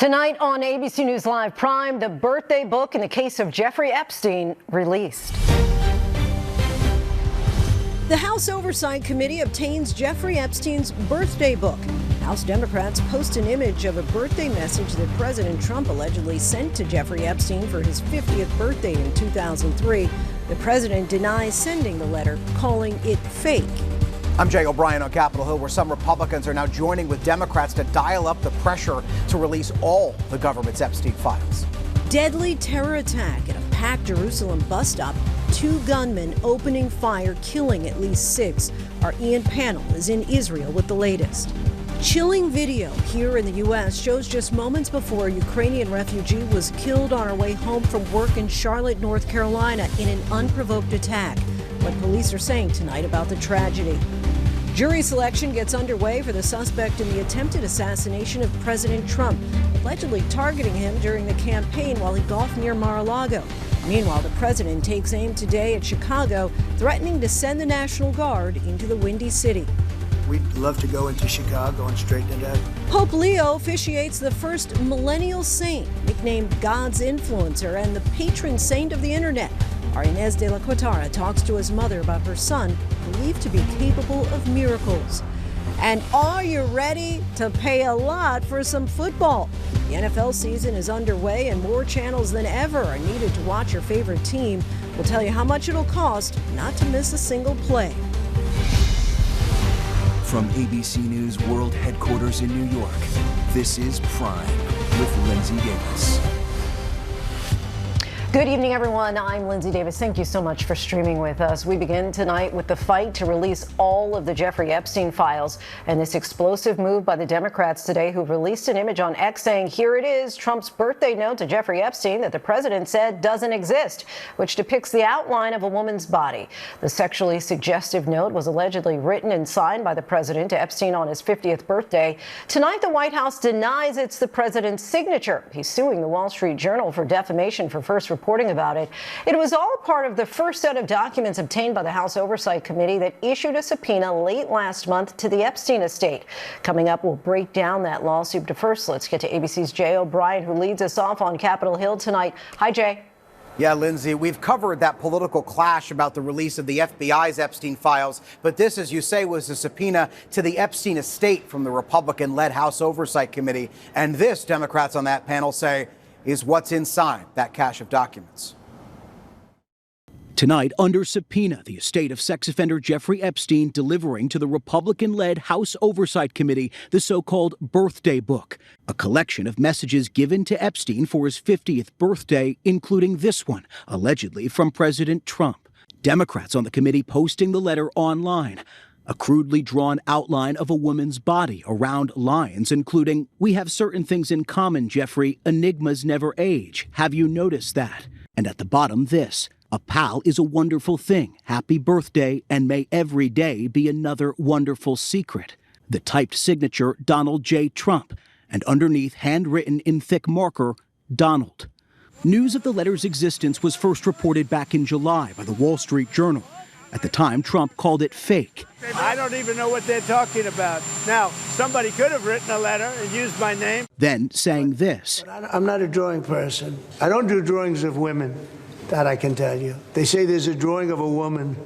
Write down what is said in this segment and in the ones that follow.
Tonight on ABC News Live Prime, the birthday book in the case of Jeffrey Epstein released. The House Oversight Committee obtains Jeffrey Epstein's birthday book. House Democrats post an image of a birthday message that President Trump allegedly sent to Jeffrey Epstein for his 50th birthday in 2003. The president denies sending the letter, calling it fake. I'm Jay O'Brien on Capitol Hill, where some Republicans are now joining with Democrats to dial up the pressure to release all the government's Epstein files. Deadly terror attack at a packed Jerusalem bus stop. 2 gunmen opening fire, killing at least 6. Our Ian Pannell is in Israel with the latest. Chilling video here in the U.S. shows just moments before a Ukrainian refugee was killed on her way home from work in Charlotte, North Carolina, in an unprovoked attack. What police are saying tonight about the tragedy. Jury selection gets underway for the suspect in the attempted assassination of President Trump, allegedly targeting him during the campaign while he golfed near Mar-a-Lago. Meanwhile, the president takes aim today at Chicago, threatening to send the National Guard into the Windy City. We'd love to go into Chicago and straighten it out. Pope Leo officiates the first millennial saint, nicknamed God's influencer and the patron saint of the internet. Our Inez de la Cuatara talks to his mother about her son, believed to be capable of miracles. And are you ready to pay a lot for some football? The NFL season is underway and more channels than ever are needed to watch your favorite team. We'll tell you how much it'll cost not to miss a single play. From ABC News World Headquarters in New York, this is Prime with Linsey Davis. Good evening, everyone. I'm Linsey Davis. Thank you so much for streaming with us. We begin tonight with the fight to release all of the Jeffrey Epstein files and this explosive move by the Democrats today, who released an image on X saying, here it is, Trump's birthday note to Jeffrey Epstein that the president said doesn't exist, which depicts the outline of a woman's body. The sexually suggestive note was allegedly written and signed by the president to Epstein on his 50th birthday. Tonight, the White House denies it's the president's signature. He's suing the Wall Street Journal for defamation for first reporting about it. It was all part of the first set of documents obtained by the House Oversight Committee that issued a subpoena late last month to the Epstein estate. Coming up, we'll break down that lawsuit. But first, let's get to ABC's Jay O'Brien, who leads us off on Capitol Hill tonight. Hi, Jay. Yeah, Lindsay, we've covered that political clash about the release of the FBI's Epstein files. But this, as you say, was a subpoena to the Epstein estate from the Republican-led House Oversight Committee. And this, Democrats on that panel say, is what's inside that cache of documents. Tonight, under subpoena, the estate of sex offender Jeffrey Epstein delivering to the Republican-led House Oversight Committee the so-called birthday book, a collection of messages given to Epstein for his 50th birthday, including this one, allegedly from President Trump. Democrats on the committee posting the letter online. A crudely drawn outline of a woman's body around lines, including, "We have certain things in common, Jeffrey. Enigmas never age. Have you noticed that?" And at the bottom, this, "A pal is a wonderful thing. Happy birthday, and may every day be another wonderful secret." The typed signature, Donald J. Trump, and underneath, handwritten in thick marker, Donald. News of the letter's existence was first reported back in July by the Wall Street Journal. At the time, Trump called it fake. I don't even know what they're talking about. Now, somebody could have written a letter and used my name. Then saying this. I'm not a drawing person. I don't do drawings of women, that I can tell you. They say there's a drawing of a woman,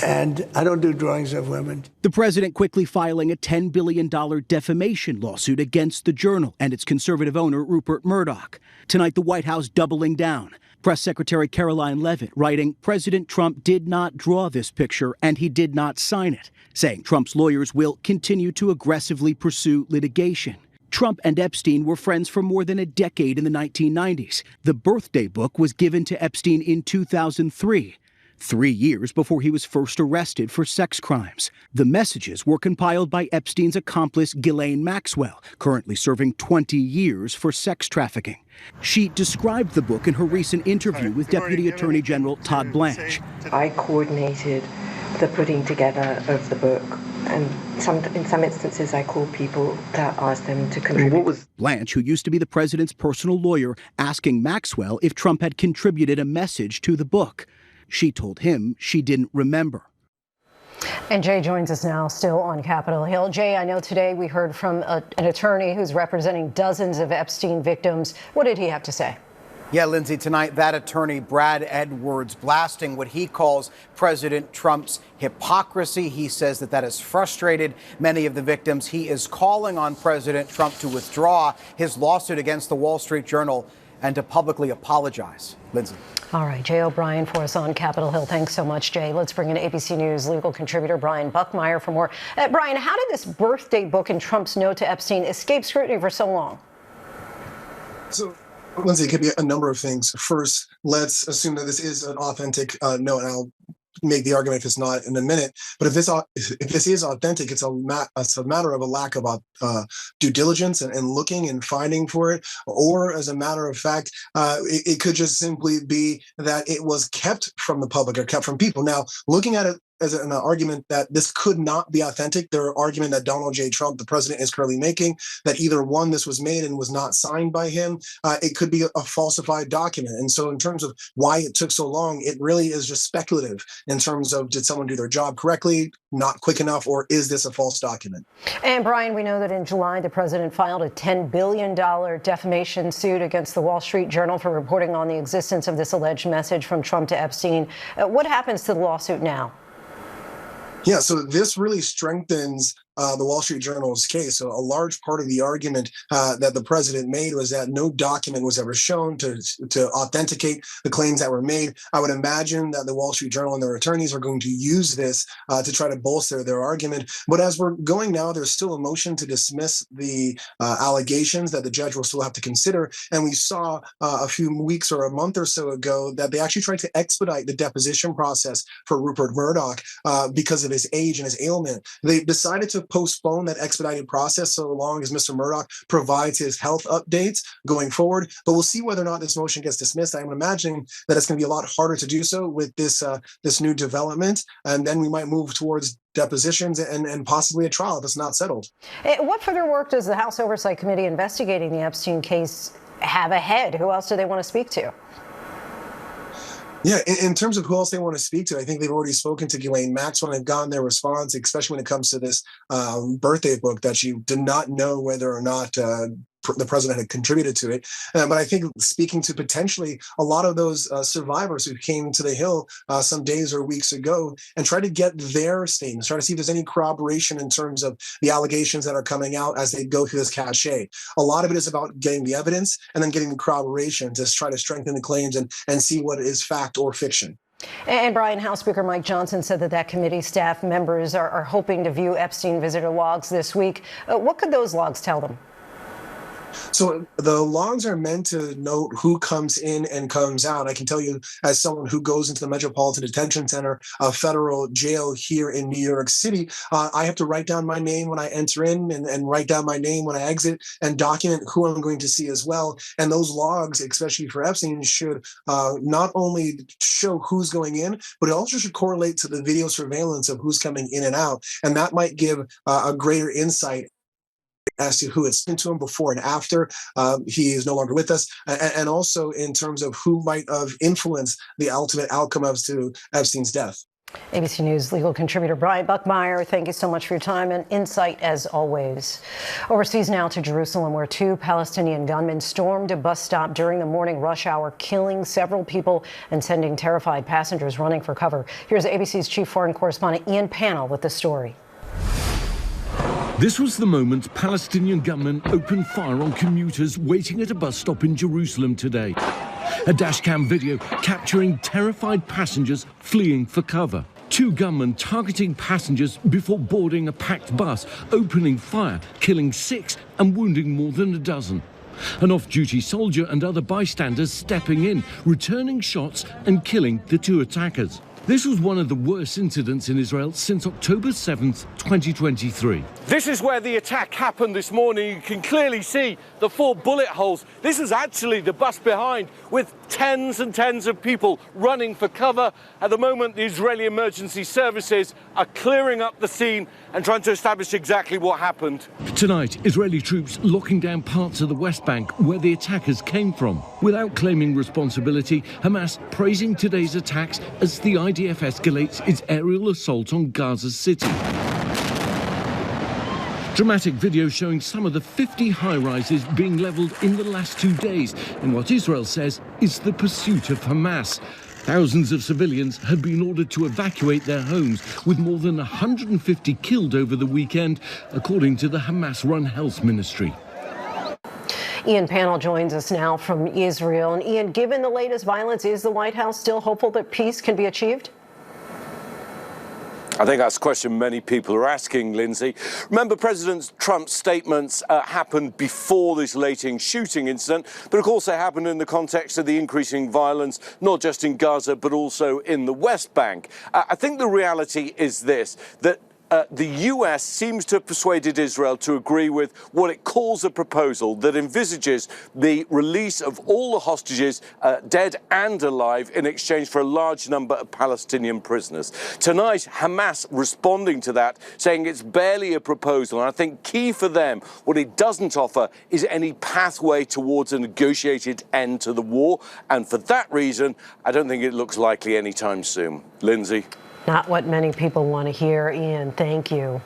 and I don't do drawings of women. The president quickly filing a $10 billion defamation lawsuit against the Journal and its conservative owner, Rupert Murdoch. Tonight, the White House doubling down. Press Secretary Caroline Leavitt writing, President Trump did not draw this picture and he did not sign it, saying Trump's lawyers will continue to aggressively pursue litigation. Trump and Epstein were friends for more than a decade in the 1990s. The birthday book was given to Epstein in 2003. 3 years before he was first arrested for sex crimes. The messages were compiled by Epstein's accomplice Ghislaine Maxwell, currently serving 20 years for sex trafficking. She described the book in her recent interview with Deputy Attorney General Todd Blanche. I coordinated the putting together of the book, and in some instances I called people to ask them to contribute. Blanche, who used to be the president's personal lawyer, asking Maxwell if Trump had contributed a message to the book. She told him she didn't remember. And Jay joins us now, still on Capitol Hill. Jay, I know today we heard from an attorney who's representing dozens of Epstein victims. What did he have to say? Yeah, Lindsay, tonight that attorney, Brad Edwards, blasting what he calls President Trump's hypocrisy. He says that has frustrated many of the victims. He is calling on President Trump to withdraw his lawsuit against the Wall Street Journal and to publicly apologize. Lindsay. All right, Jay O'Brien for us on Capitol Hill. Thanks so much, Jay. Let's bring in ABC News legal contributor Brian Buckmeyer for more. Brian, how did this birthday book and Trump's note to Epstein escape scrutiny for so long? So, Lindsay, it could be a number of things. First, let's assume that this is an authentic note, and I'll make the argument if it's not in a minute. But if this is authentic, it's a matter of a lack of due diligence and looking and finding for it, or as a matter of fact, it could just simply be that it was kept from the public or kept from people. Now, looking at it as an argument that this could not be authentic, the argument that Donald J. Trump, the president, is currently making, that either one, this was made and was not signed by him, it could be a falsified document. And so in terms of why it took so long, it really is just speculative in terms of, did someone do their job correctly, not quick enough, or is this a false document? And Brian, we know that in July, the president filed a $10 billion defamation suit against the Wall Street Journal for reporting on the existence of this alleged message from Trump to Epstein. What happens to the lawsuit now? Yeah, so this really strengthens the Wall Street Journal's case. So a large part of the argument that the president made was that no document was ever shown to authenticate the claims that were made. I would imagine that the Wall Street Journal and their attorneys are going to use this to try to bolster their argument. But as we're going now, there's still a motion to dismiss the allegations that the judge will still have to consider. And we saw a few weeks or a month or so ago that they actually tried to expedite the deposition process for Rupert Murdoch because of his age and his ailment. They decided to postpone that expedited process so long as Mr. Murdoch provides his health updates going forward. But we'll see whether or not this motion gets dismissed. I'm imagining that it's going to be a lot harder to do so with this new development, and then we might move towards depositions and possibly a trial if it's not settled. What further work does the House Oversight Committee investigating the Epstein case have ahead? Who else do they want to speak to? Yeah, in terms of who else they want to speak to, I think they've already spoken to Ghislaine Maxwell and they've gotten their response, especially when it comes to this birthday book that she did not know whether or not the president had contributed to it. But I think speaking to potentially a lot of those survivors who came to the Hill some days or weeks ago and try to get their statements, try to see if there's any corroboration in terms of the allegations that are coming out as they go through this cachet. A lot of it is about getting the evidence and then getting the corroboration to try to strengthen the claims and see what is fact or fiction. And Brian, House Speaker Mike Johnson said that committee staff members are hoping to view Epstein visitor logs this week. What could those logs tell them? So the logs are meant to note who comes in and comes out. I can tell you, as someone who goes into the Metropolitan Detention Center, a federal jail here in New York City, I have to write down my name when I enter in and write down my name when I exit and document who I'm going to see as well. And those logs, especially for Epstein, should not only show who's going in, but it also should correlate to the video surveillance of who's coming in and out. And that might give a greater insight as to who had sent to him before and after he is no longer with us, and also in terms of who might have influenced the ultimate outcome of Epstein's death. ABC News legal contributor Brian Buckmeyer, thank you so much for your time and insight as always. Overseas now to Jerusalem, where 2 Palestinian gunmen stormed a bus stop during the morning rush hour, killing several people and sending terrified passengers running for cover. Here's ABC's chief foreign correspondent Ian Pannell with the story. This was the moment Palestinian gunmen opened fire on commuters waiting at a bus stop in Jerusalem today. A dashcam video capturing terrified passengers fleeing for cover. 2 gunmen targeting passengers before boarding a packed bus, opening fire, killing 6 and wounding more than a dozen. An off-duty soldier and other bystanders stepping in, returning shots and killing the 2 attackers. This was one of the worst incidents in Israel since October 7th, 2023. This is where the attack happened this morning. You can clearly see the 4 bullet holes. This is actually the bus behind, with tens and tens of people running for cover. At the moment, the Israeli emergency services are clearing up the scene and trying to establish exactly what happened. Tonight, Israeli troops locking down parts of the West Bank where the attackers came from. Without claiming responsibility, Hamas praising today's attacks as the IDF escalates its aerial assault on Gaza City. Dramatic video showing some of the 50 high-rises being leveled in the last 2 days in what Israel says is the pursuit of Hamas. Thousands of civilians have been ordered to evacuate their homes, with more than 150 killed over the weekend, according to the Hamas-run health ministry. Ian Pannell joins us now from Israel. And Ian, given the latest violence, is the White House still hopeful that peace can be achieved? I think that's a question many people are asking, Lindsay. Remember, President Trump's statements happened before this latest shooting incident, but of course they happened in the context of the increasing violence, not just in Gaza, but also in the West Bank. I think the reality is this, that the US seems to have persuaded Israel to agree with what it calls a proposal that envisages the release of all the hostages, dead and alive, in exchange for a large number of Palestinian prisoners. Tonight, Hamas responding to that, saying it's barely a proposal. And I think key for them, what it doesn't offer is any pathway towards a negotiated end to the war. And for that reason, I don't think it looks likely anytime soon. Lindsay. Not what many people want to hear, Ian. Thank you.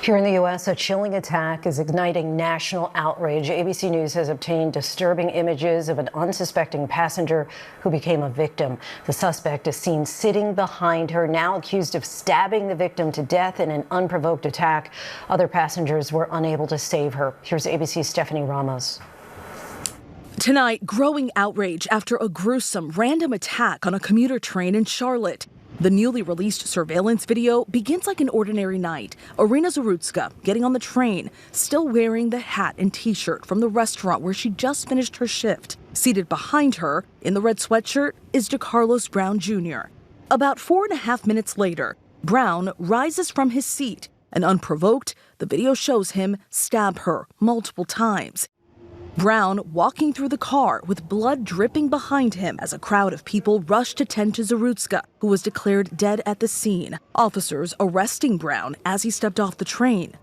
Here in the U.S., a chilling attack is igniting national outrage. ABC News has obtained disturbing images of an unsuspecting passenger who became a victim. The suspect is seen sitting behind her, now accused of stabbing the victim to death in an unprovoked attack. Other passengers were unable to save her. Here's ABC's Stephanie Ramos. Tonight, growing outrage after a gruesome random attack on a commuter train in Charlotte. The newly released surveillance video begins like an ordinary night. Irina Zarutska getting on the train, still wearing the hat and T-shirt from the restaurant where she just finished her shift. Seated behind her, in the red sweatshirt, is DeCarlos Brown Jr. About 4.5 minutes later, Brown rises from his seat, and unprovoked, the video shows him stab her multiple times. Brown walking through the car with blood dripping behind him as a crowd of people rushed to tend to Zarutska, who was declared dead at the scene. Officers arresting Brown as he stepped off the train.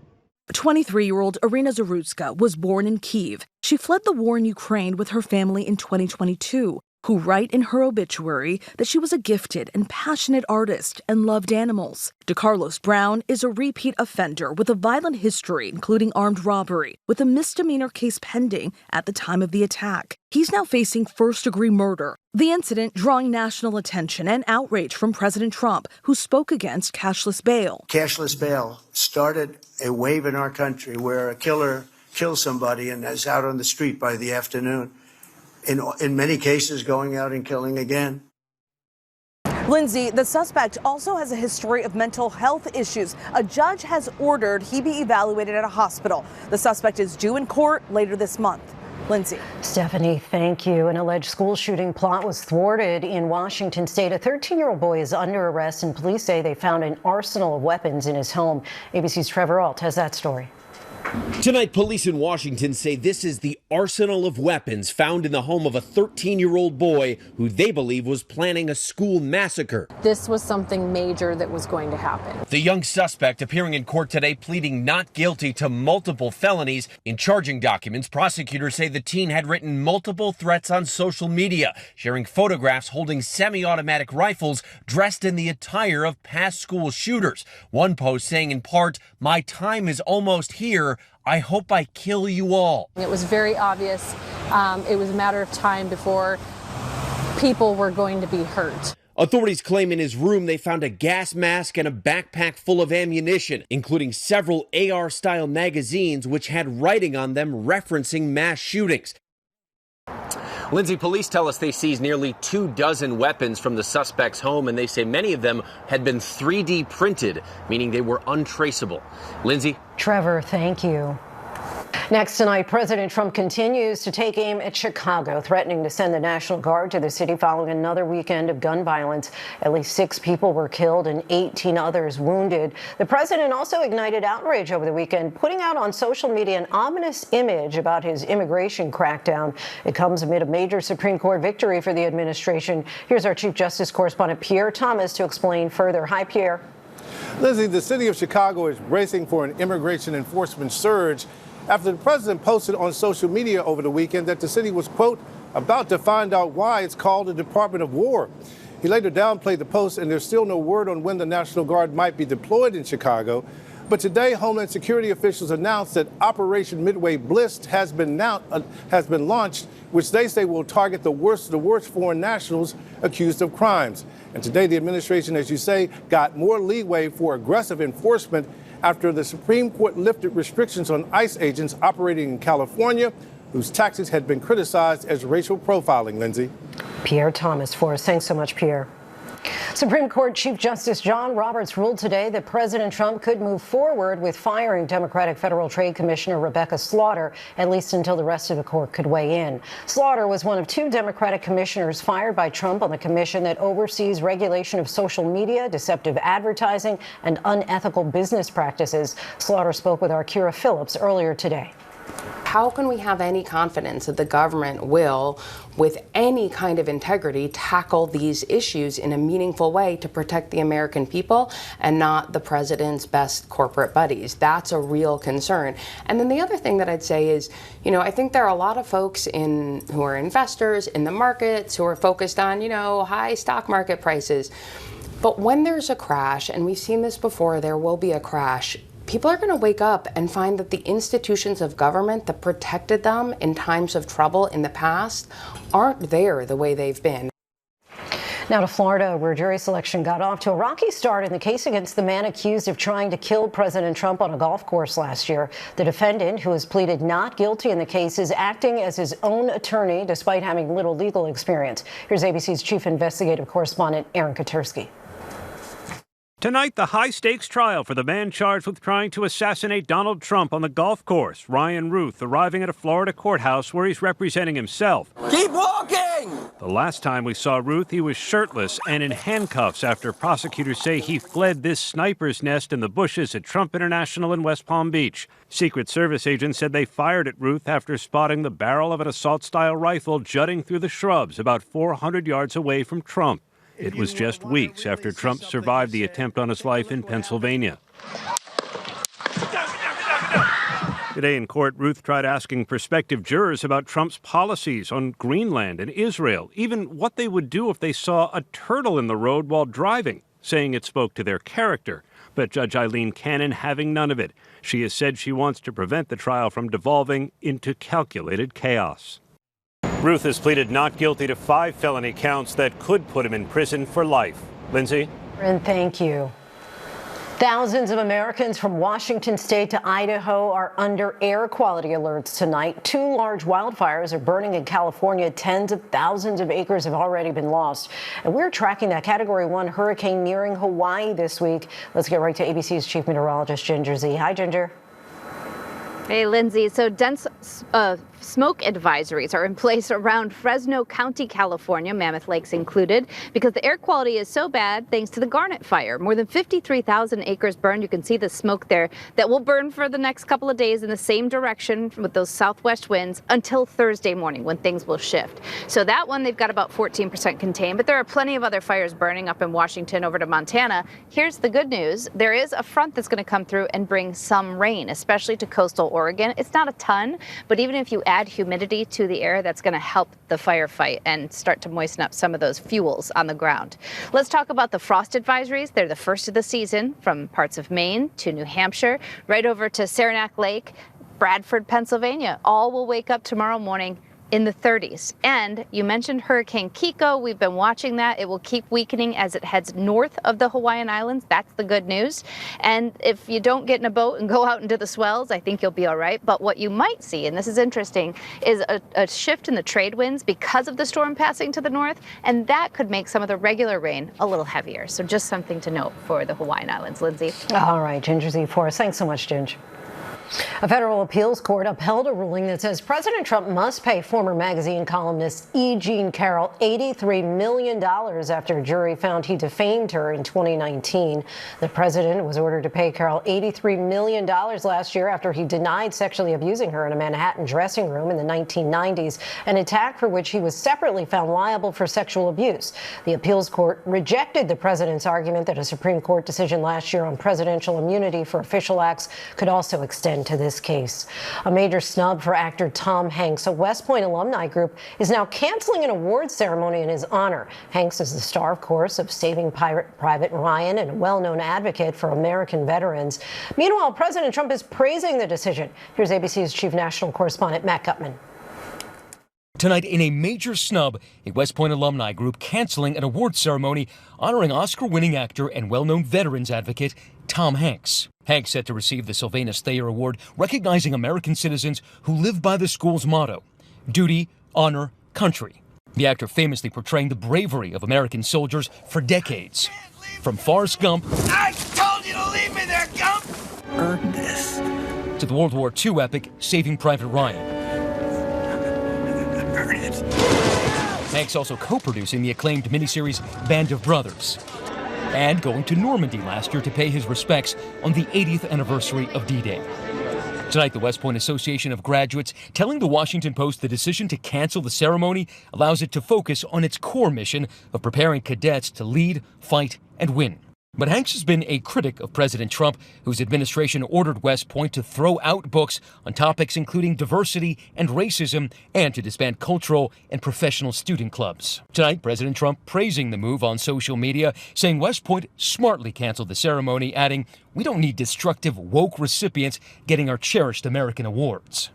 23-year-old Irina Zarutska was born in Kyiv. She fled the war in Ukraine with her family in 2022, who write in her obituary that she was a gifted and passionate artist and loved animals. DeCarlos Brown is a repeat offender with a violent history, including armed robbery, with a misdemeanor case pending at the time of the attack. He's now facing first-degree murder. The incident drawing national attention and outrage from President Trump, who spoke against cashless bail. Cashless bail started a wave in our country where a killer kills somebody and is out on the street by the afternoon. In many cases, going out and killing again. Lindsay, the suspect also has a history of mental health issues. A judge has ordered he be evaluated at a hospital. The suspect is due in court later this month. Lindsay. Stephanie, thank you. An alleged school shooting plot was thwarted in Washington state. A 13-year-old boy is under arrest, and police say they found an arsenal of weapons in his home. ABC's Trevor Ault has that story. Tonight, police in Washington say this is the arsenal of weapons found in the home of a 13-year-old boy who they believe was planning a school massacre. This was something major that was going to happen. The young suspect appearing in court today pleading not guilty to multiple felonies. In charging documents, prosecutors say the teen had written multiple threats on social media, sharing photographs holding semi-automatic rifles dressed in the attire of past school shooters. One post saying in part, "My time is almost here. I hope I kill you all." It was very obvious. It was a matter of time before people were going to be hurt. Authorities claim in his room they found a gas mask and a backpack full of ammunition, including several AR-style magazines which had writing on them referencing mass shootings. Lindsay, police tell us they seized nearly 24 weapons from the suspect's home, and they say many of them had been 3D printed, meaning they were untraceable. Lindsay? Trevor, thank you. Next tonight, President Trump continues to take aim at Chicago, threatening to send the National Guard to the city following another weekend of gun violence. At least 6 people were killed and 18 others wounded. The president also ignited outrage over the weekend, putting out on social media an ominous image about his immigration crackdown. It comes amid a major Supreme Court victory for the administration. Here's our Chief Justice correspondent Pierre Thomas to explain further. Hi, Pierre. Linsey, the city of Chicago is bracing for an immigration enforcement surge after the president posted on social media over the weekend that the city was, quote, about to find out why it's called the Department of War. He later downplayed the post, and there's still no word on when the National Guard might be deployed in Chicago. But today, Homeland Security officials announced that Operation Midway Bliss has been launched, which they say will target the worst of the worst foreign nationals accused of crimes. And today, the administration, as you say, got more leeway for aggressive enforcement after the Supreme Court lifted restrictions on ICE agents operating in California, whose tactics had been criticized as racial profiling. Linsey. Pierre Thomas for us. Thanks so much, Pierre. Supreme Court Chief Justice John Roberts ruled today that President Trump could move forward with firing Democratic Federal Trade Commissioner Rebecca Slaughter, at least until the rest of the court could weigh in. Slaughter was one of 2 Democratic commissioners fired by Trump on the commission that oversees regulation of social media, deceptive advertising, and unethical business practices. Slaughter spoke with our Kira Phillips earlier today. How can we have any confidence that the government will, with any kind of integrity, tackle these issues in a meaningful way to protect the American people and not the president's best corporate buddies? That's a real concern. And then the other thing that I'd say is, I think there are a lot of folks who are investors in the markets who are focused on, high stock market prices. But when there's a crash, and we've seen this before, there will be a crash, people are going to wake up and find that the institutions of government that protected them in times of trouble in the past aren't there the way they've been. Now to Florida, where jury selection got off to a rocky start in the case against the man accused of trying to kill President Trump on a golf course last year. The defendant, who has pleaded not guilty in the case, is acting as his own attorney despite having little legal experience. Here's ABC's chief investigative correspondent, Aaron Katursky. Tonight, the high-stakes trial for the man charged with trying to assassinate Donald Trump on the golf course. Ryan Ruth arriving at a Florida courthouse where he's representing himself. Keep walking! The last time we saw Ruth, he was shirtless and in handcuffs after prosecutors say he fled this sniper's nest in the bushes at Trump International in West Palm Beach. Secret Service agents said they fired at Ruth after spotting the barrel of an assault-style rifle jutting through the shrubs about 400 yards away from Trump. It was just weeks after Trump survived the attempt on his life in Pennsylvania. Today in court, Ruth tried asking prospective jurors about Trump's policies on Greenland and Israel, even what they would do if they saw a turtle in the road while driving, saying it spoke to their character. But Judge Eileen Cannon having none of it. She has said she wants to prevent the trial from devolving into calculated chaos. Ruth has pleaded not guilty to 5 felony counts that could put him in prison for life. Linsey? And thank you. Thousands of Americans from Washington state to Idaho are under air quality alerts tonight. 2 large wildfires are burning in California. Tens of thousands of acres have already been lost. And we're tracking that Category 1 hurricane nearing Hawaii this week. Let's get right to ABC's chief meteorologist, Ginger Z. Hi, Ginger. Hey, Lindsay. So dense smoke advisories are in place around Fresno County, California, Mammoth Lakes included, because the air quality is so bad thanks to the Garnet Fire. More than 53,000 acres burned. You can see the smoke there that will burn for the next couple of days in the same direction with those southwest winds until Thursday morning when things will shift. So that one, they've got about 14% contained, but there are plenty of other fires burning up in Washington over to Montana. Here's the good news. There is a front that's going to come through and bring some rain, especially to coastal Oregon. It's not a ton, but even if you add humidity to the air, that's going to help the firefight and start to moisten up some of those fuels on the ground. Let's talk about the frost advisories. They're the first of the season from parts of Maine to New Hampshire, right over to Saranac Lake, Bradford, Pennsylvania. All will wake up tomorrow morning in the 30s. And you mentioned Hurricane Kiko. We've been watching that. It will keep weakening as it heads north of the Hawaiian Islands. That's the good news. And if you don't get in a boat and go out into the swells, I think you'll be all right. But what you might see, and this is interesting, is a shift in the trade winds because of the storm passing to the north. And that could make some of the regular rain a little heavier. So just something to note for the Hawaiian Islands. Lindsay. All right, Ginger Z for us. Thanks so much, Ginger. A federal appeals court upheld a ruling that says President Trump must pay former magazine columnist E. Jean Carroll $83 million after a jury found he defamed her in 2019. The president was ordered to pay Carroll $83 million last year after he denied sexually abusing her in a Manhattan dressing room in the 1990s, an attack for which he was separately found liable for sexual abuse. The appeals court rejected the president's argument that a Supreme Court decision last year on presidential immunity for official acts could also extend to this case. A major snub for actor Tom Hanks. A West Point alumni group is now canceling an awards ceremony in his honor. Hanks is the star, of course, of Saving Private Ryan and a well-known advocate for American veterans. Meanwhile, President Trump is praising the decision. Here's ABC's chief national correspondent, Matt Gutman. Tonight, in a major snub, a West Point alumni group canceling an awards ceremony honoring Oscar-winning actor and well-known veterans advocate Tom Hanks. Hanks set to receive the Sylvanus Thayer Award, recognizing American citizens who live by the school's motto, duty, honor, country. The actor famously portraying the bravery of American soldiers for decades. From Forrest Gump, I told you to leave me there, Gump! Earn this, to the World War II epic Saving Private Ryan. Earn it. Hanks also co-producing the acclaimed miniseries Band of Brothers, and going to Normandy last year to pay his respects on the 80th anniversary of D-Day. Tonight, the West Point Association of Graduates telling the Washington Post the decision to cancel the ceremony allows it to focus on its core mission of preparing cadets to lead, fight, and win. But Hanks has been a critic of President Trump, whose administration ordered West Point to throw out books on topics including diversity and racism and to disband cultural and professional student clubs. Tonight, President Trump praising the move on social media, saying West Point smartly canceled the ceremony, adding, "We don't need destructive, woke recipients getting our cherished American awards."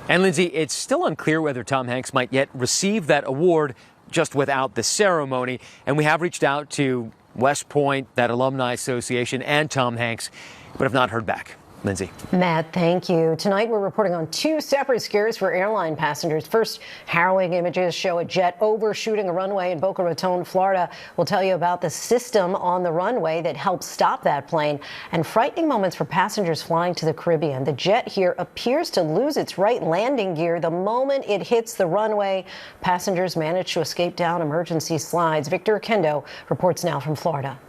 And Linsey, it's still unclear whether Tom Hanks might yet receive that award just without the ceremony. And we have reached out to West Point, that alumni association, and Tom Hanks, but have not heard back. Linsey. Matt, thank you. Tonight, we're reporting on two separate scares for airline passengers. First, harrowing images show a jet overshooting a runway in Boca Raton, Florida. We'll tell you about the system on the runway that helped stop that plane, and frightening moments for passengers flying to the Caribbean. The jet here appears to lose its right landing gear the moment it hits the runway. Passengers managed to escape down emergency slides. Victor Kendo reports now from Florida.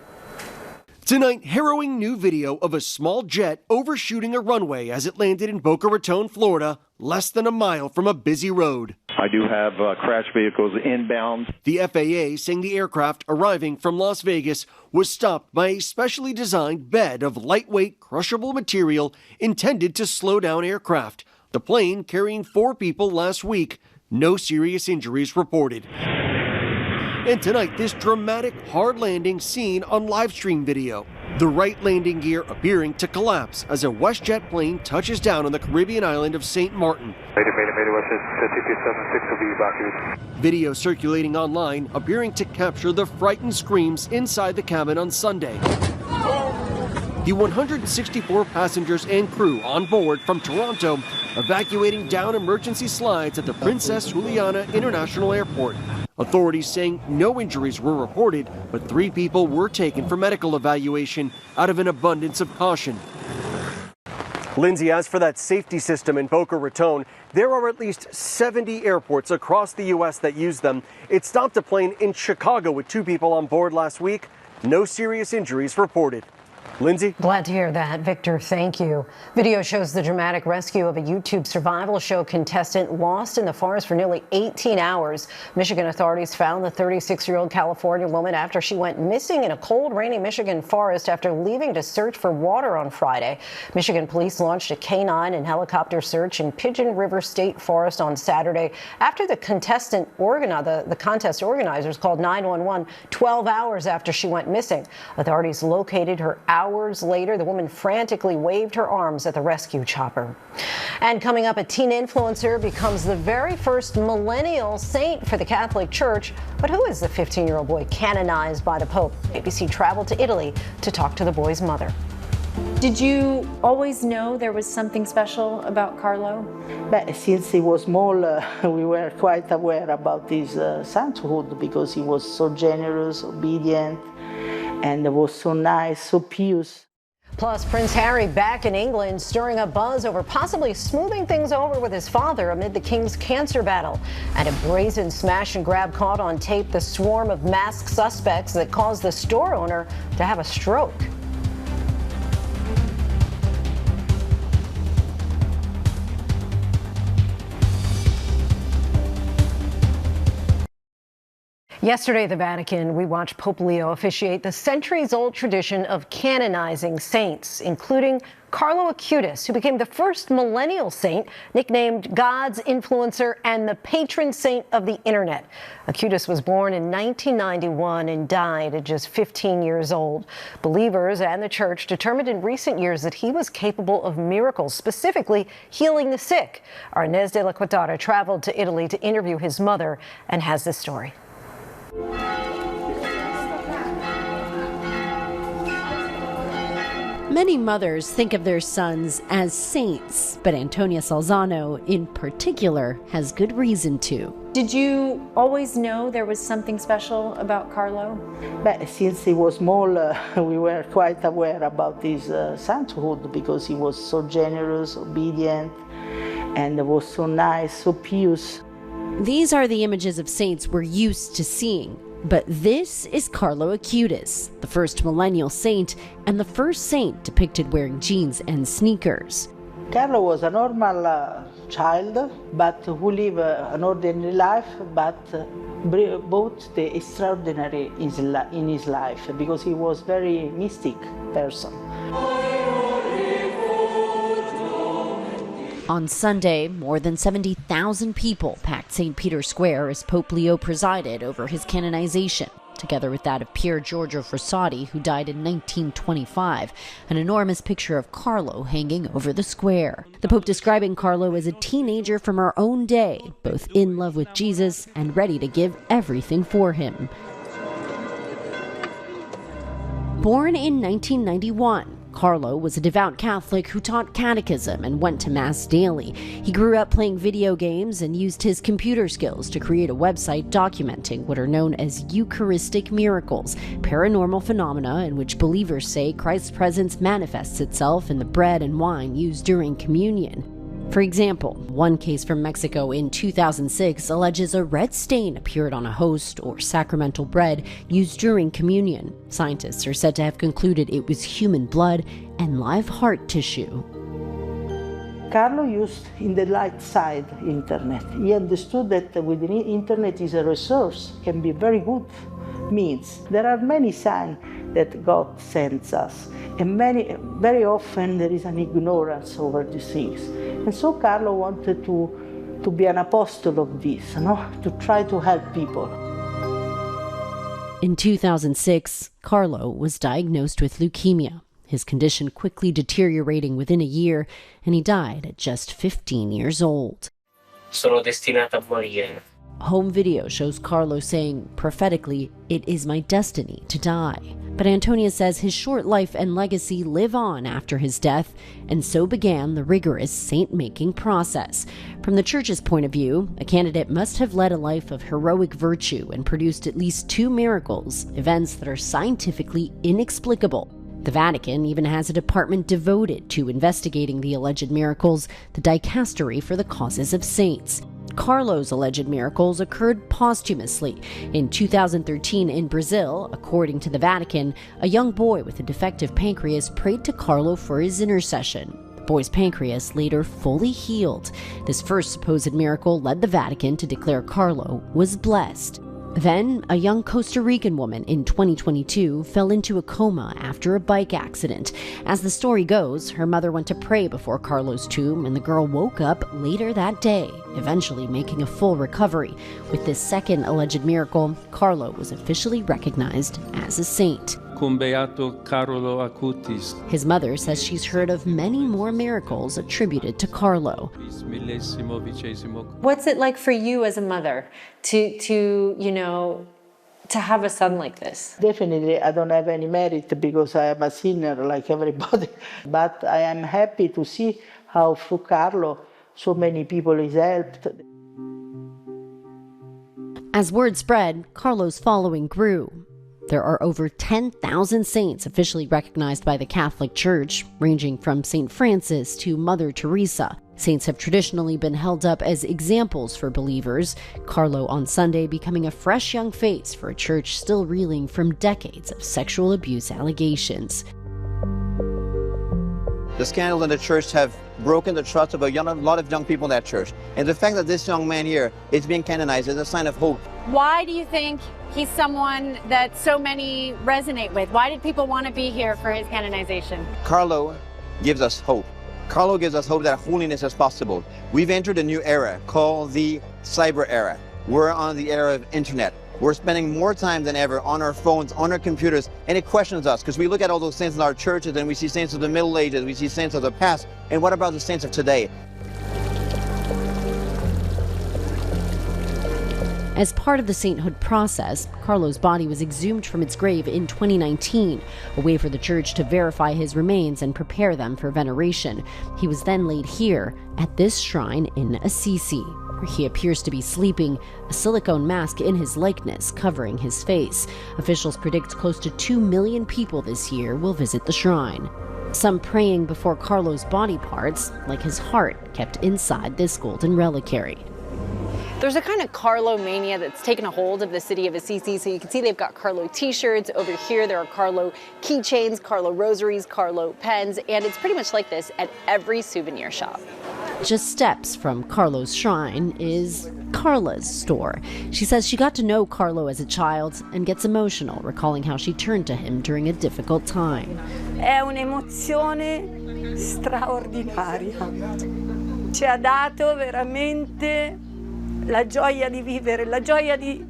Tonight, harrowing new video of a small jet overshooting a runway as it landed in Boca Raton, Florida, less than a mile from a busy road. I do have crash vehicles inbound. The FAA saying the aircraft arriving from Las Vegas was stopped by a specially designed bed of lightweight, crushable material intended to slow down aircraft. The plane carrying 4 people last week, no serious injuries reported. And tonight, this dramatic hard landing seen on live stream video. The right landing gear appearing to collapse as a WestJet plane touches down on the Caribbean island of St. Martin. Video circulating online appearing to capture the frightened screams inside the cabin on Sunday. The 164 passengers and crew on board from Toronto evacuating down emergency slides at the Princess Juliana International Airport. Authorities saying no injuries were reported, but 3 people were taken for medical evaluation out of an abundance of caution. Linsey, as for that safety system in Boca Raton, there are at least 70 airports across the U.S. that use them. It stopped a plane in Chicago with 2 people on board last week. No serious injuries reported. Linsey? Glad to hear that. Victor, thank you. Video shows the dramatic rescue of a YouTube survival show contestant lost in the forest for nearly 18 hours. Michigan authorities found the 36-year-old California woman after she went missing in a cold, rainy Michigan forest after leaving to search for water on Friday. Michigan police launched a canine and helicopter search in Pigeon River State Forest on Saturday after the contest organizers called 911 12 hours after she went missing. Authorities located her hours later. The woman frantically waved her arms at the rescue chopper. And coming up, a teen influencer becomes the very first millennial saint for the Catholic Church. But who is the 15-year-old boy canonized by the Pope? ABC traveled to Italy to talk to the boy's mother. Did you always know there was something special about Carlo? Since he was small, we were quite aware about his sainthood because he was so generous, obedient, and was so nice, so pious. Plus, Prince Harry back in England, stirring up buzz over possibly smoothing things over with his father amid the king's cancer battle. And a brazen smash and grab caught on tape the swarm of masked suspects that caused the store owner to have a stroke. Yesterday at the Vatican, we watched Pope Leo officiate the centuries-old tradition of canonizing saints, including Carlo Acutis, who became the first millennial saint, nicknamed God's influencer and the patron saint of the internet. Acutis was born in 1991 and died at just 15 years old. Believers and the church determined in recent years that he was capable of miracles, specifically healing the sick. Our Inez de la Quatara traveled to Italy to interview his mother and has this story. Many mothers think of their sons as saints, but Antonia Salzano, in particular, has good reason to. Did you always know there was something special about Carlo? But since he was small, we were quite aware about his sainthood because he was so generous, obedient, and was so nice, so pious. These are the images of saints we're used to seeing. But this is Carlo Acutis, the first millennial saint and the first saint depicted wearing jeans and sneakers. Carlo was a normal child, but who lived an ordinary life, but both the extraordinary in his life, because he was a very mystic person. On Sunday, more than 70,000 people packed St. Peter's Square as Pope Leo presided over his canonization, together with that of Pier Giorgio Frassati, who died in 1925, an enormous picture of Carlo hanging over the square. The Pope describing Carlo as a teenager from our own day, both in love with Jesus and ready to give everything for him. Born in 1991, Carlo was a devout Catholic who taught catechism and went to Mass daily. He grew up playing video games and used his computer skills to create a website documenting what are known as Eucharistic miracles, paranormal phenomena in which believers say Christ's presence manifests itself in the bread and wine used during communion. For example, one case from Mexico in 2006 alleges a red stain appeared on a host or sacramental bread used during communion. Scientists are said to have concluded it was human blood and live heart tissue. Carlo used in the light side internet. He understood that with the internet is a resource, can be very good means. There are many signs that God sends us, and very often there is an ignorance over these things. And so Carlo wanted to be an apostle of this, to try to help people. In 2006, Carlo was diagnosed with leukemia, his condition quickly deteriorating within a year, and he died at just 15 years old. Sono destinato a morire. Home video shows Carlo saying, prophetically, "It is my destiny to die." But Antonia says his short life and legacy live on after his death, and so began the rigorous saint-making process. From the Church's point of view, a candidate must have led a life of heroic virtue and produced at least 2 miracles, events that are scientifically inexplicable. The Vatican even has a department devoted to investigating the alleged miracles, the Dicastery for the Causes of Saints. Carlo's alleged miracles occurred posthumously. In 2013 in Brazil, according to the Vatican, a young boy with a defective pancreas prayed to Carlo for his intercession. The boy's pancreas later fully healed. This first supposed miracle led the Vatican to declare Carlo was blessed. Then, a young Costa Rican woman in 2022 fell into a coma after a bike accident. As the story goes, her mother went to pray before Carlo's tomb, and the girl woke up later that day, eventually making a full recovery. With this second alleged miracle, Carlo was officially recognized as a saint. Cum beato Carlo Acutis. His mother says she's heard of many more miracles attributed to Carlo. What's it like for you as a mother to have a son like this? Definitely, I don't have any merit because I am a sinner like everybody. But I am happy to see how through Carlo so many people is helped. As word spread, Carlo's following grew. There are over 10,000 saints officially recognized by the Catholic Church, ranging from St. Francis to Mother Teresa. Saints have traditionally been held up as examples for believers, Carlo on Sunday becoming a fresh young face for a church still reeling from decades of sexual abuse allegations. The scandals in the church have broken the trust of a lot of young people in that church. And the fact that this young man here is being canonized is a sign of hope. Why do you think he's someone that so many resonate with? Why did people want to be here for his canonization? Carlo gives us hope. Carlo gives us hope that holiness is possible. We've entered a new era called the cyber era. We're on the era of internet. We're spending more time than ever on our phones, on our computers, and it questions us because we look at all those saints in our churches and we see saints of the Middle Ages, we see saints of the past, and what about the saints of today? As part of the sainthood process, Carlo's body was exhumed from its grave in 2019, a way for the church to verify his remains and prepare them for veneration. He was then laid here at this shrine in Assisi, where he appears to be sleeping, a silicone mask in his likeness covering his face. Officials predict close to 2 million people this year will visit the shrine. Some praying before Carlo's body parts, like his heart, kept inside this golden reliquary. There's a kind of Carlo mania that's taken a hold of the city of Assisi. So you can see they've got Carlo t-shirts. Over here there are Carlo keychains, Carlo rosaries, Carlo pens, and it's pretty much like this at every souvenir shop. Just steps from Carlo's shrine is Carla's store. She says she got to know Carlo as a child and gets emotional, recalling how she turned to him during a difficult time. È un'emozione straordinaria. Ci ha dato veramente la gioia di vivere, la gioia di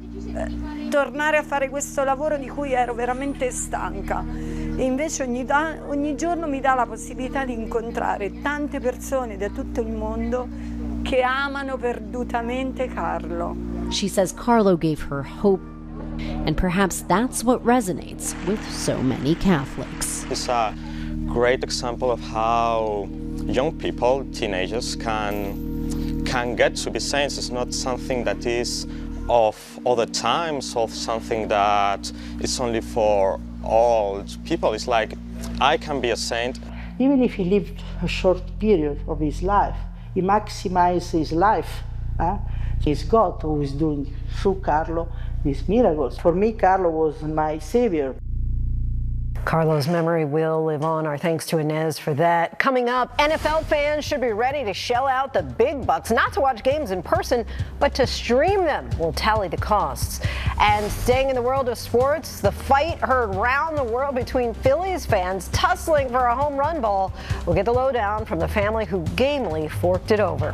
tornare a fare questo lavoro di cui ero veramente stanca. E invece ogni giorno mi dà la possibilità di incontrare tante persone da tutto il mondo che amano perdutamente Carlo. She says Carlo gave her hope, and perhaps that's what resonates with so many Catholics. It's a great example of how young people, teenagers, can get to be saints. It's not something that is of other times, of something that is only for old people. It's like, I can be a saint. Even if he lived a short period of his life, he maximized his life. It's God who is doing through Carlo these miracles. For me, Carlo was my savior. Carlo's memory will live on. Our thanks to Inez for that. Coming up, NFL fans should be ready to shell out the big bucks, not to watch games in person, but to stream them. We'll tally the costs. And staying in the world of sports, the fight heard round the world between Phillies fans tussling for a home run ball. We'll get the lowdown from the family who gamely forked it over.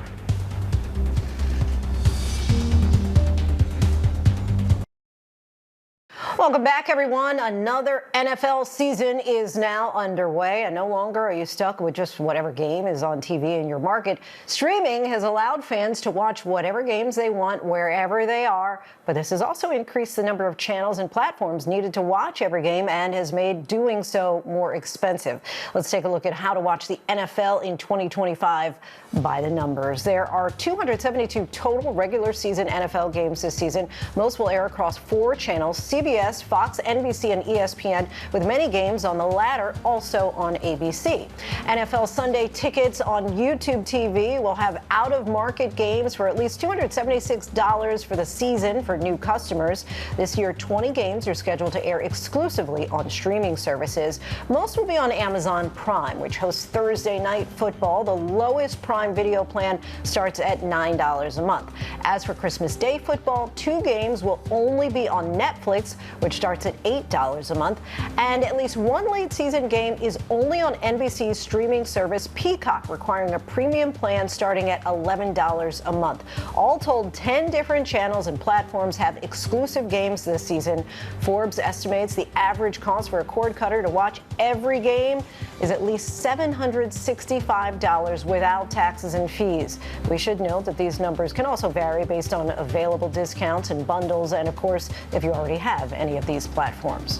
Welcome back, everyone. Another NFL season is now underway, and no longer are you stuck with just whatever game is on TV in your market. Streaming has allowed fans to watch whatever games they want wherever they are, but this has also increased the number of channels and platforms needed to watch every game and has made doing so more expensive. Let's take a look at how to watch the NFL in 2025 by the numbers. There are 272 total regular season NFL games this season. Most will air across 4 channels: CBS, Fox, NBC, and ESPN, with many games on the latter also on ABC. NFL Sunday tickets on YouTube TV will have out-of-market games for at least $276 for the season for new customers. This year, 20 games are scheduled to air exclusively on streaming services. Most will be on Amazon Prime, which hosts Thursday Night Football. The lowest Prime Video plan starts at $9 a month. As for Christmas Day football, 2 games will only be on Netflix, which starts at $8 a month, and at least 1 late season game is only on NBC's streaming service Peacock, requiring a premium plan starting at $11 a month. All told, 10 different channels and platforms have exclusive games this season. Forbes estimates the average cost for a cord cutter to watch every game is at least $765 without taxes and fees. We should note that these numbers can also vary based on available discounts and bundles, and of course, if you already have any of these platforms.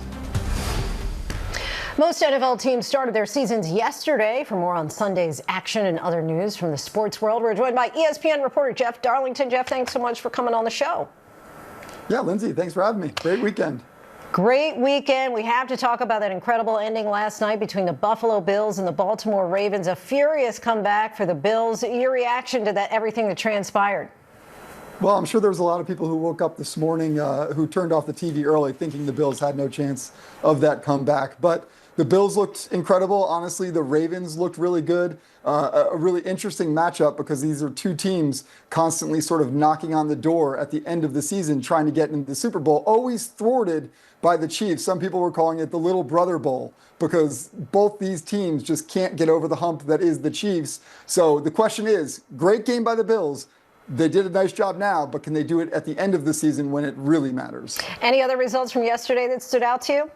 Most NFL teams started their seasons yesterday. For more on Sunday's action and other news from the sports world, we're joined by ESPN reporter Jeff Darlington. Jeff, thanks so much for coming on the show. Yeah, Lindsay, thanks for having me. Great weekend. Great weekend. We have to talk about that incredible ending last night between the Buffalo Bills and the Baltimore Ravens. A furious comeback for the Bills. Your reaction to that, everything that transpired? Well, I'm sure there was a lot of people who woke up this morning who turned off the TV early thinking the Bills had no chance of that comeback. But the Bills looked incredible. Honestly, the Ravens looked really good. A really interesting matchup because these are two teams constantly sort of knocking on the door at the end of the season, trying to get into the Super Bowl, always thwarted by the Chiefs. Some people were calling it the Little Brother Bowl because both these teams just can't get over the hump that is the Chiefs. So the question is, great game by the Bills. They did a nice job now, but can they do it at the end of the season when it really matters? Any other results from yesterday that stood out to you?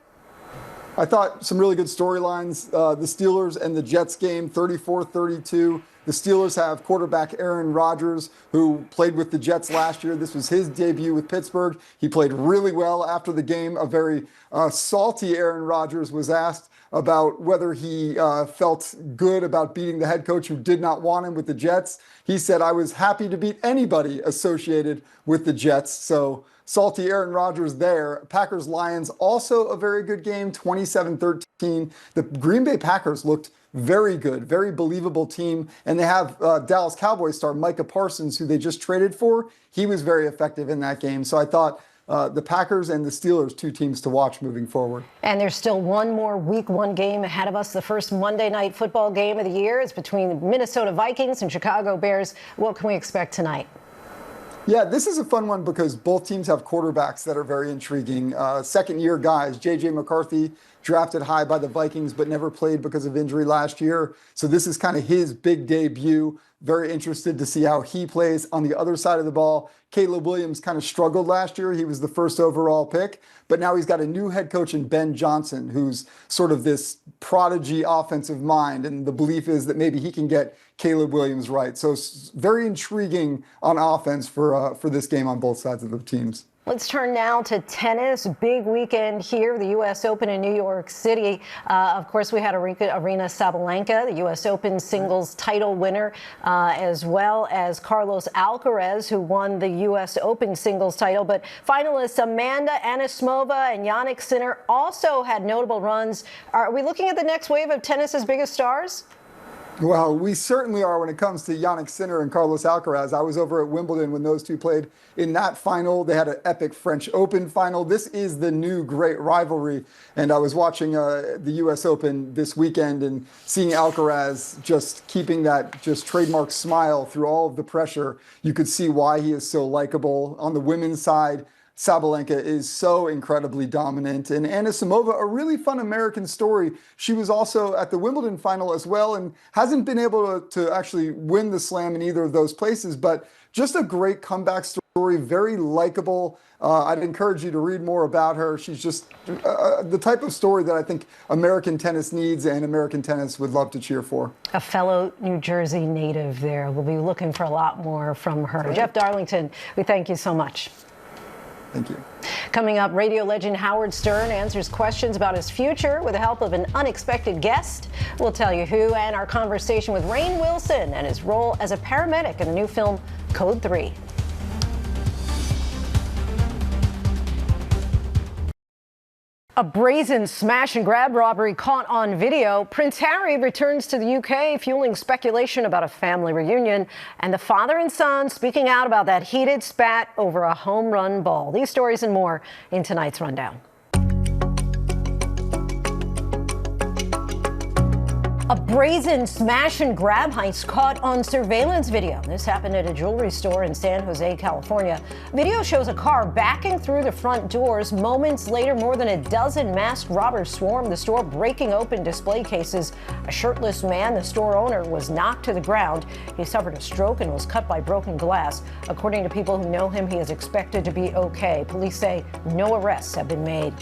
I thought some really good storylines. The Steelers and the Jets game, 34-32. The Steelers have quarterback Aaron Rodgers, who played with the Jets last year. This was his debut with Pittsburgh. He played really well after the game. A very salty Aaron Rodgers was asked about whether he felt good about beating the head coach who did not want him with the Jets. He said, "I was happy to beat anybody associated with the Jets." So salty Aaron Rodgers there. Packers-Lions, also a very good game, 27-13. The Green Bay Packers looked very good, very believable team. And they have Dallas Cowboys star Micah Parsons, who they just traded for. He was very effective in that game. So I thought the Packers and the Steelers, two teams to watch moving forward. And there's still one more week one game ahead of us. The first Monday night football game of the year is between the Minnesota Vikings and Chicago Bears. What can we expect tonight? Yeah, this is a fun one because both teams have quarterbacks that are very intriguing. Second-year guys. J.J. McCarthy, drafted high by the Vikings, but never played because of injury last year. So this is kind of his big debut. Very interested to see how he plays. On the other side of the ball, Caleb Williams kind of struggled last year. He was the first overall pick, but now he's got a new head coach in Ben Johnson, who's sort of this prodigy offensive mind. And the belief is that maybe he can get Caleb Williams right. So very intriguing on offense for this game on both sides of the teams. Let's turn now to tennis. Big weekend here, the U.S. Open in New York City. Of course, we had Aryna Sabalenka, the U.S. Open singles title winner, as well as Carlos Alcaraz, who won the U.S. Open singles title. But finalists Amanda Anisimova and Jannik Sinner also had notable runs. Are we looking at the next wave of tennis's biggest stars? Well, we certainly are when it comes to Jannik Sinner and Carlos Alcaraz. I was over at Wimbledon when those two played in that final. They had an epic French Open final. This is the new great rivalry. And I was watching the U.S. Open this weekend and seeing Alcaraz just keeping that just trademark smile through all of the pressure. You could see why he is so likable. On the women's side, Sabalenka is so incredibly dominant. And Anisimova, a really fun American story. She was also at the Wimbledon final as well and hasn't been able to actually win the slam in either of those places, but just a great comeback story, very likable. I'd encourage you to read more about her. She's just the type of story that I think American tennis needs and American tennis would love to cheer for. A fellow New Jersey native there. We'll be looking for a lot more from her. Right. Jeff Darlington, we thank you so much. Thank you. Coming up, radio legend Howard Stern answers questions about his future with the help of an unexpected guest. We'll tell you who, and our conversation with Rainn Wilson and his role as a paramedic in the new film Code 3. A brazen smash and grab robbery caught on video. Prince Harry returns to the UK, fueling speculation about a family reunion, and the father and son speaking out about that heated spat over a home run ball. These stories and more in tonight's rundown. A brazen smash and grab heist caught on surveillance video. This happened at a jewelry store in San Jose, California. Video shows a car backing through the front doors. Moments later, more than a dozen masked robbers swarmed the store, breaking open display cases. A shirtless man, the store owner, was knocked to the ground. He suffered a stroke and was cut by broken glass. According to people who know him, he is expected to be okay. Police say no arrests have been made.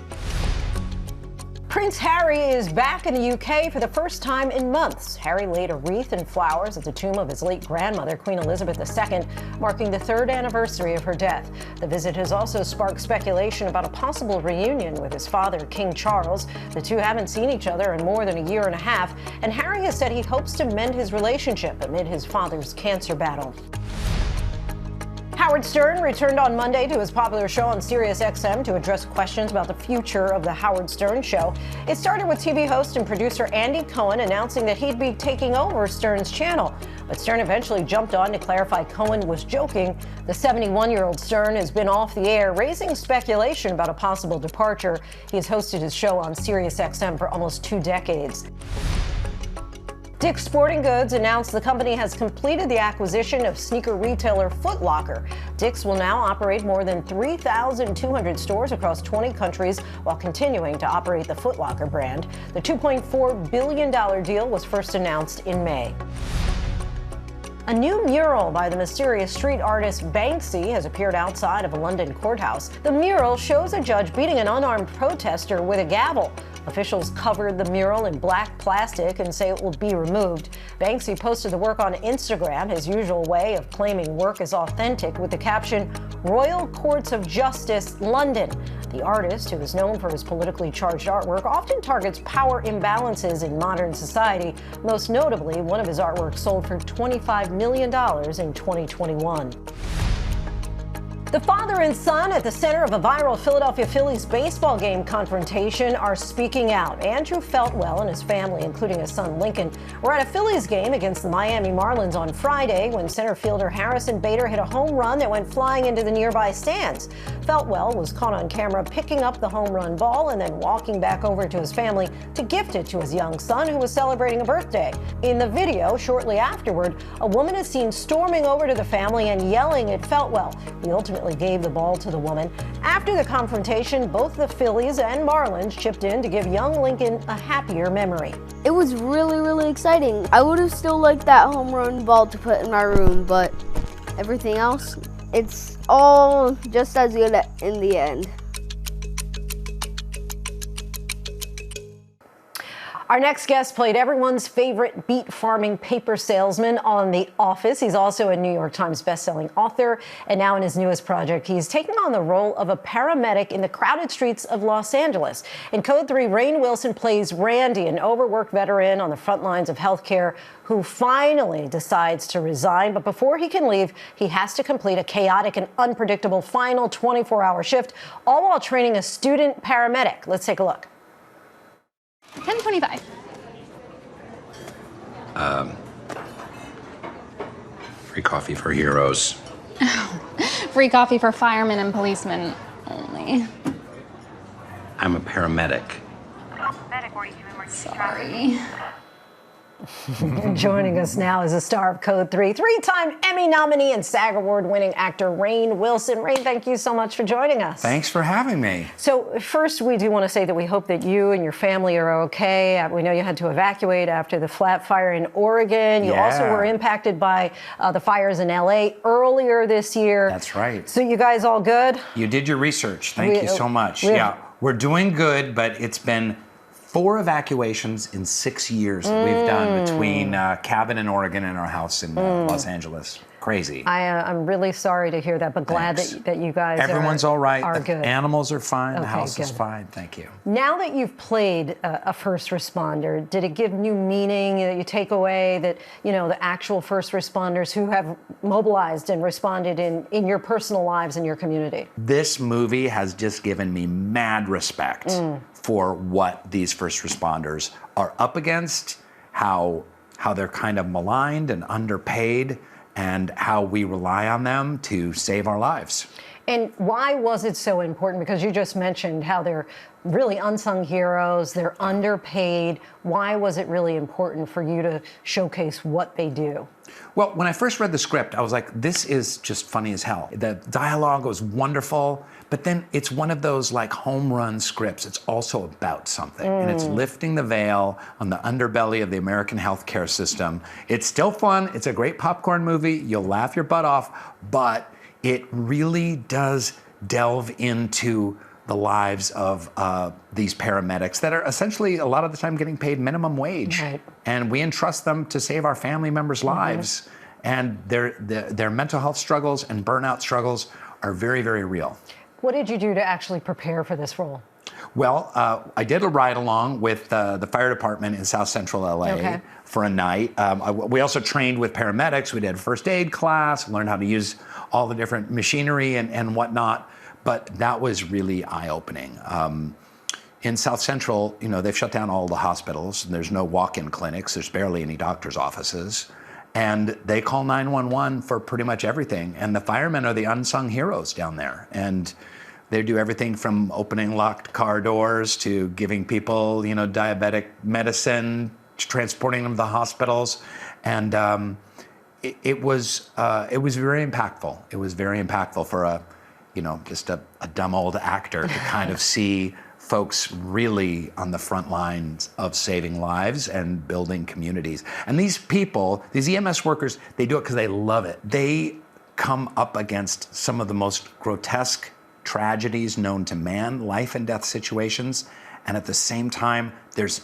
Prince Harry is back in the UK for the first time in months. Harry laid a wreath and flowers at the tomb of his late grandmother, Queen Elizabeth II, marking the 3rd anniversary of her death. The visit has also sparked speculation about a possible reunion with his father, King Charles. The two haven't seen each other in more than a year and a half, and Harry has said he hopes to mend his relationship amid his father's cancer battle. Howard Stern returned on Monday to his popular show on Sirius XM to address questions about the future of the Howard Stern Show. It started with TV host and producer Andy Cohen announcing that he'd be taking over Stern's channel. But Stern eventually jumped on to clarify Cohen was joking. The 71-year-old Stern has been off the air, raising speculation about a possible departure. He has hosted his show on Sirius XM for almost 2 decades. Dick's Sporting Goods announced the company has completed the acquisition of sneaker retailer Foot Locker. Dick's will now operate more than 3,200 stores across 20 countries while continuing to operate the Foot Locker brand. The $2.4 billion deal was first announced in May. A new mural by the mysterious street artist Banksy has appeared outside of a London courthouse. The mural shows a judge beating an unarmed protester with a gavel. Officials covered the mural in black plastic and say it will be removed. Banksy posted the work on Instagram, his usual way of claiming work is authentic, with the caption, "Royal Courts of Justice, London." The artist, who is known for his politically charged artwork, often targets power imbalances in modern society. Most notably, one of his artworks sold for $25 million in 2021. The father and son at the center of a viral Philadelphia Phillies baseball game confrontation are speaking out. Andrew Feltwell and his family, including his son Lincoln, were at a Phillies game against the Miami Marlins on Friday when center fielder Harrison Bader hit a home run that went flying into the nearby stands. Feltwell was caught on camera picking up the home run ball and then walking back over to his family to gift it to his young son, who was celebrating a birthday. In the video, shortly afterward, a woman is seen storming over to the family and yelling at Feltwell. He ultimately gave the ball to the woman. After the confrontation, both the Phillies and Marlins chipped in to give young Lincoln a happier memory. It was really, really exciting. I would have still liked that home run ball to put in my room, but everything else, it's all just as good in the end. Our next guest played everyone's favorite beet farming paper salesman on The Office. He's also a New York Times bestselling author, and now in his newest project, he's taken on the role of a paramedic in the crowded streets of Los Angeles. In Code 3, Rainn Wilson plays Randy, an overworked veteran on the front lines of healthcare who finally decides to resign. But before he can leave, he has to complete a chaotic and unpredictable final 24-hour shift, all while training a student paramedic. Let's take a look. 10:25. Free coffee for heroes. Free coffee for firemen and policemen only. I'm a paramedic. Sorry. Joining us now is a star of Code 3, three-time Emmy nominee and SAG Award-winning actor Rainn Wilson. Rainn, thank you so much for joining us. Thanks for having me. So first, we do want to say that we hope that you and your family are okay. We know you had to evacuate after the flat fire in Oregon. You also were impacted by the fires in LA earlier this year. That's right. So you guys all good? You did your research. Thank you so much. Yeah, we're doing good, but it's been 4 evacuations in 6 years that we've done between cabin in Oregon and our house in Los Angeles. Crazy. I'm really sorry to hear that, but glad that you guys Everyone's all right. Are the good. Animals are fine. Okay, the house good. is fine. Thank you. Now that you've played a first responder, did it give new meaning that you take away that, you know, the actual first responders who have mobilized and responded in your personal lives and your community? This movie has just given me mad respect for what these first responders are up against, how they're kind of maligned and underpaid, and how we rely on them to save our lives. And why was it so important? Because you just mentioned how they're really unsung heroes, they're underpaid. Why was it really important for you to showcase what they do? Well, when I first read the script, I was like, this is just funny as hell. The dialogue was wonderful, but then it's one of those like home run scripts. It's also about something, and it's lifting the veil on the underbelly of the American healthcare system. It's still fun. It's a great popcorn movie. You'll laugh your butt off, but it really does delve into the lives of these paramedics that are essentially a lot of the time getting paid minimum wage. Right. And we entrust them to save our family members' lives. And their mental health struggles and burnout struggles are very, very real. What did you do to actually prepare for this role? Well, I did a ride along with the fire department in South Central LA for a night. We also trained with paramedics. We did a first aid class, learned how to use all the different machinery and whatnot. But that was really eye-opening. In South Central, you know, they've shut down all the hospitals. There's no walk-in clinics. There's barely any doctor's offices. And they call 911 for pretty much everything. And the firemen are the unsung heroes down there. And they do everything from opening locked car doors to giving people, you know, diabetic medicine, transporting them to the hospitals. And it was very impactful. It was very impactful for just a dumb old actor to kind of see folks really on the front lines of saving lives and building communities. And these people, these EMS workers, they do it because they love it. They come up against some of the most grotesque tragedies known to man, life and death situations. And at the same time, there's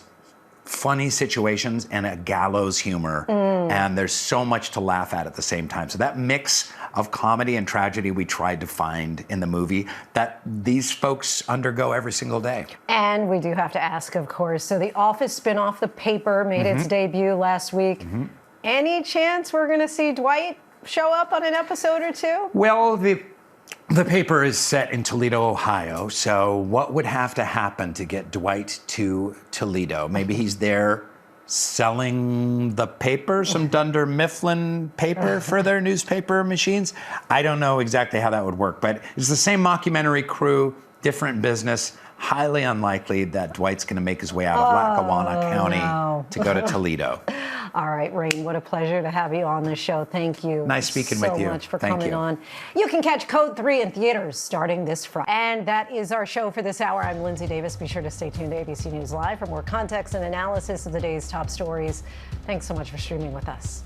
funny situations and a gallows humor. And there's so much to laugh at the same time. So that mix of comedy and tragedy we tried to find in the movie that these folks undergo every single day. And we do have to ask, of course, so The Office spinoff The Paper made its debut last week. Any chance we're going to see Dwight show up on an episode or two? Well, the Paper is set in Toledo, Ohio. So what would have to happen to get Dwight to Toledo? Maybe he's there selling the paper, some Dunder Mifflin paper for their newspaper machines. I don't know exactly how that would work, but it's the same mockumentary crew, different business. Highly unlikely that Dwight's going to make his way out of Lackawanna County to go to Toledo. All right, Rain, what a pleasure to have you on the show. Thank you. Nice speaking with you. So much for Thank coming you. on. You can catch Code 3 in theaters starting this Friday. And that is our show for this hour. I'm Linsey Davis. Be sure to stay tuned to ABC News Live for more context and analysis of the day's top stories. Thanks so much for streaming with us.